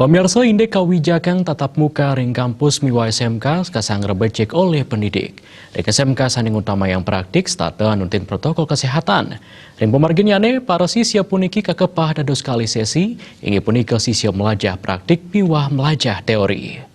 Pemirsa, indeks kawijakan tatap muka ring kampus Miwa SMK kasang rebecek oleh pendidik. Di SMK sanding utama yang praktik stata anutin protokol kesehatan. Ring pemarginyane para siswa puniki kakepah dados kali sesi, ingin punika siswa melajah praktik piwah melajah teori.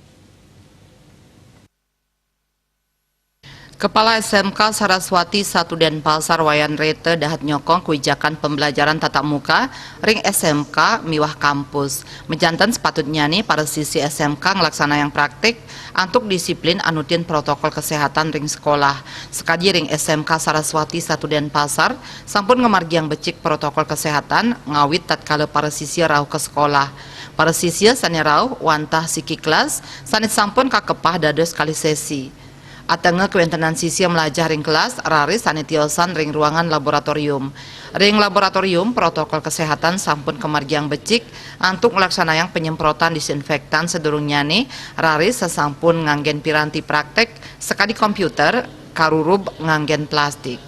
Kepala SMK Saraswati 1 Denpasar Wayan Rete dahat nyokong kebijakan pembelajaran tatap muka ring SMK miwah kampus. Menjantan sepatutnya nih para siswi SMK ngelaksana yang praktik untuk disiplin anutin protokol kesehatan ring sekolah. Sekali ring SMK Saraswati 1 Denpasar sampun ngemargi yang becik protokol kesehatan ngawit tatkala para siswi rauh ke sekolah. Para siswi sani rauh wantah siki kelas sanit sampun kakepah dados kali sesi. Atenge kewentenan siswa melajah ring kelas raris sanitiosan ring ruangan laboratorium. Ring laboratorium protokol kesehatan sampun kemargiang becik untuk melaksanakan penyemprotan disinfektan sedurungnya nih raris sesampun nganggen piranti praktek sekali komputer karurub nganggen plastik.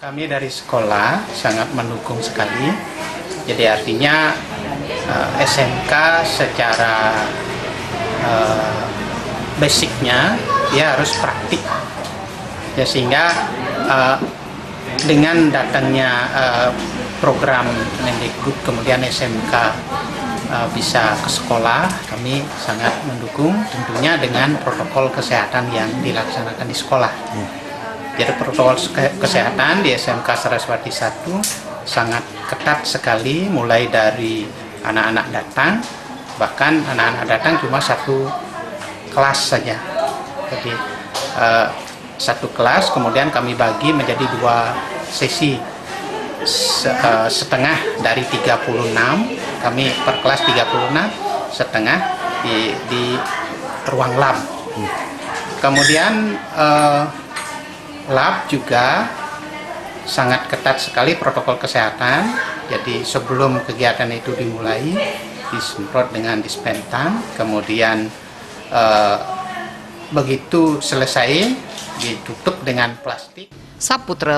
Kami dari sekolah sangat mendukung sekali. Jadi artinya SMK secara basicnya dia harus praktik ya, sehingga dengan datangnya program Mendikbud kemudian SMK bisa ke sekolah, kami sangat mendukung tentunya dengan protokol kesehatan yang dilaksanakan di sekolah. Jadi protokol kesehatan di SMK Saraswati 1 sangat ketat sekali, mulai dari anak-anak datang, bahkan anak-anak datang cuma satu kelas saja. Jadi satu kelas kemudian kami bagi menjadi 2 sesi, setengah dari 36, kami per kelas 36, setengah di ruang lab. Kemudian lab juga sangat ketat sekali protokol kesehatan. Jadi sebelum kegiatan itu dimulai disemprot dengan dispentan, kemudian begitu selesai ditutup dengan plastik. Saputra